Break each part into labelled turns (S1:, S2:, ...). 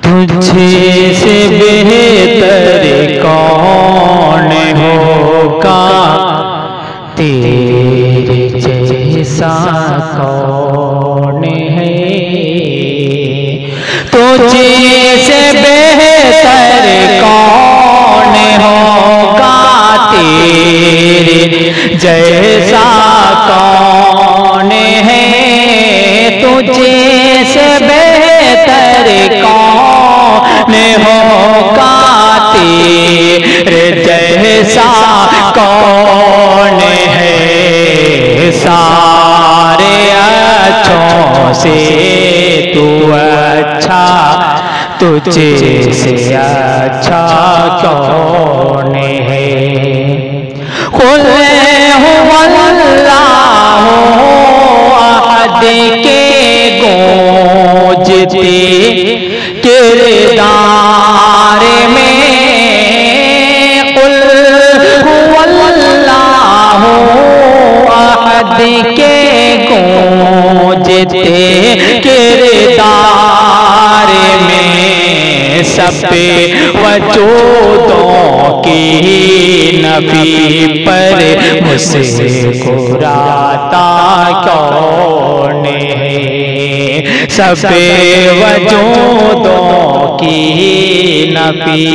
S1: तुझे से बेहतर कौन होगा, तेरे जैसा कौन है। तुझे से बेहतर कौन होगा, तेरे जैसा कौन है। तुझे से बेहतर कौन होगा, तेरे जैसा कौन है। सारे अच्छों से तू अच्छा, तुझे से अच्छा कौन है। कुल हुवल्लाहु अहद के गूंजते किरदार में, कुल हुवल्लाहु अहद के गूंजते किरदार में, सब वजूदों की नबी पर मुस्कुराता कौन है। सब वजूदों की नबी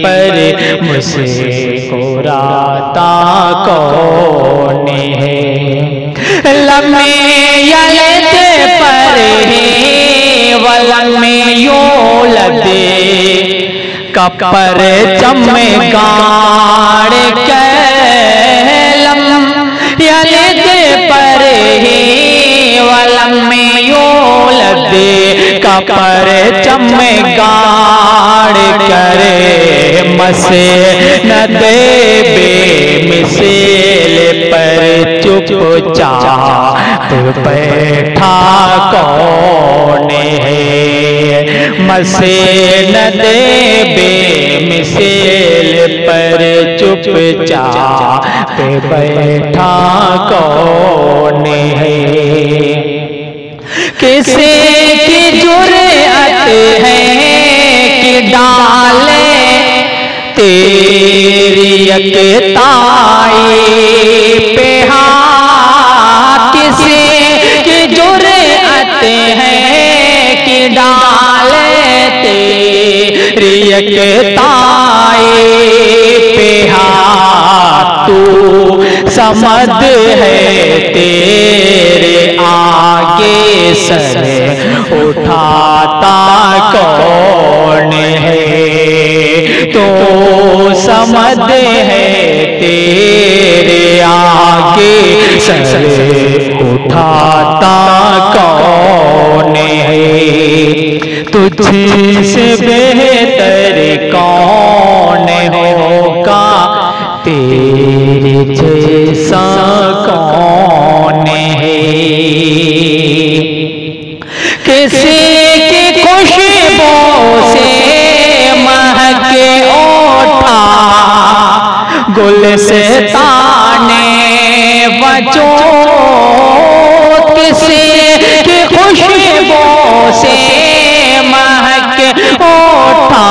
S1: पर मुस्कुराता कौन है। लम्हे यलद पर है वलम्हे यूलद, कपर चमगाड़ के। लम्हे यलद पर है वलम्हे यूलद, कपर चमगाड़ करे। मसनद बेमिसाल पर चुपचाप बैठा कौन है। मसनद बेमिसाल पर चुपचाप बैठा कौन है। किसी की जुर्अत है कि डाले तेरी यकताई पे हाथ। किसी की जुर्अत है कि डाले तेरी यकताई पे हाथ। तू समद है तेरे आगे सर उठाता कौन है। तो समद है तेरे आगे सर उठाता कौन है। तुझसे बेहतर कौन होगा, तेरे जैसा कौन है। किसी की खुशबू से महके ओठा गुलस्ताने वजूद। किसी की खुशबू से महके ओठा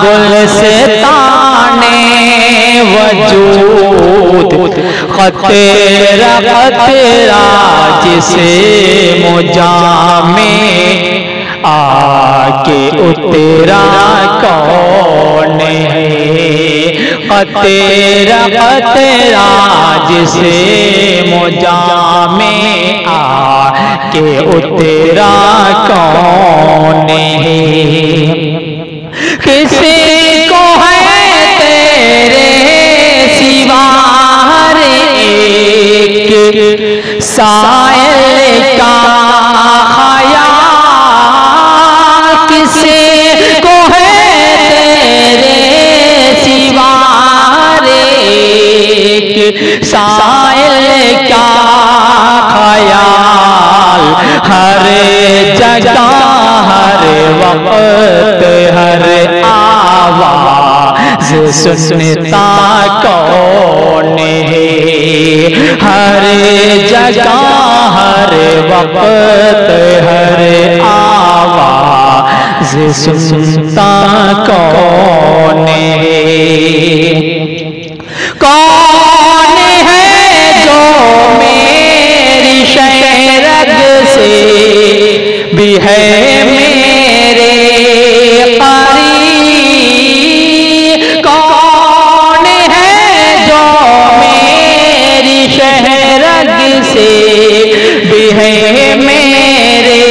S1: गुलस्ताने वजूद। खतरा खतरा जिसे मुजामे आके उतरा कौन है। खतरा खतरा जिसे मुजामे आके उतरा कौन है। किसी को है तेरे सिवा एक साइल का ख्याल। किसी को है तेरे सिवा एक साइल का ख्याल। हर जगह हर वक्त हर आवाज सुनता कौन है। हर जगह हर वक्त हर आवाज सुनता कौन है? कौन है जो मेरी शहरग से भी है मेरे करीब? कौन है जो मेरी शहरग से भी है मेरे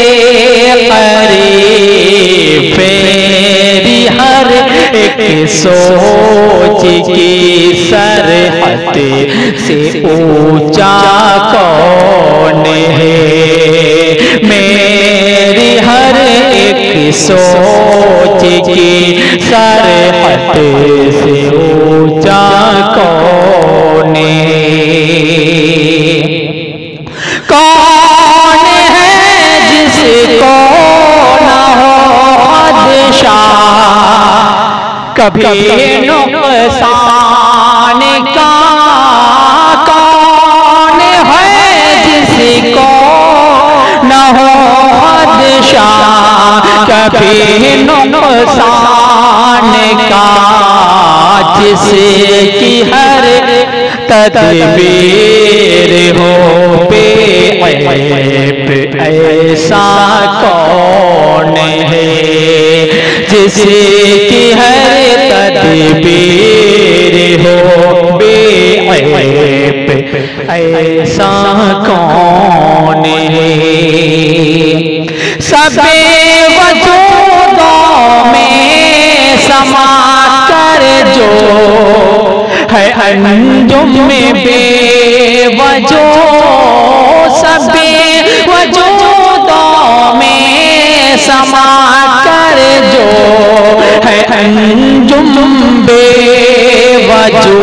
S1: करीब? मेरी हर एक सोच की सरहद से ऊंचा कौन है? मेरी हर एक सोच की सरहद से ऊंचा कौन है? कौन है जिसको ना हो खदशा कभी नुकसान का? कौन है जिसको न हो खदशा कभी नुकसान का? जिसकी हर तदबीर हो बेऐब ऐसा कौन है? जिसकी हर तदबीर हो बेऐब ऐसा कौन है? सबे वजूदों में समा कर जो है अंजुम में बेवजो, सबे वजूदों में समा कर जो है अंजुम बेवजूद,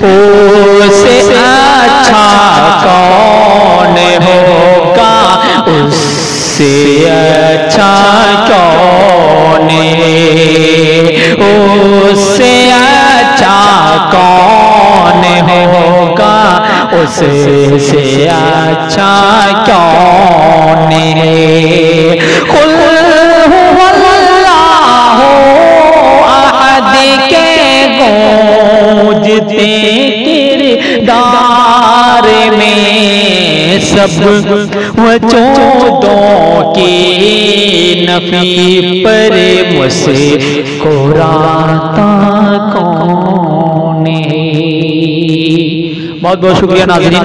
S1: उससे अच्छा कौन होगा? उससे अच्छा कौन है? उससे अच्छा कौन होगा? उससे अच्छा कौन है? कुल हुवल्लाहु अहद के गूंजते किरदार में सब वजूदों की नफी पर मुस्कुराता कौन है? बहुत बहुत शुक्रिया नाज़रीन।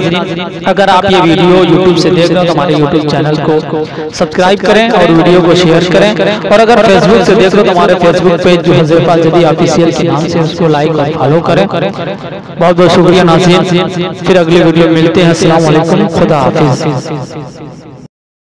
S1: अगर आप ये वीडियो YouTube से देख रहे हो तो हमारे YouTube चैनल को सब्सक्राइब करें और वीडियो को शेयर करें, और अगर Facebook से देख रहे हो तो हमारे Facebook पेज जो हज़रत अल-जदी ऑफिशियल के नाम से उसको लाइक और फॉलो करें। बहुत बहुत शुक्रिया नाज़रीन। फिर अगली वीडियो मिलते हैं। अस्सलाम वालेकुम, खुदा हाफिज़।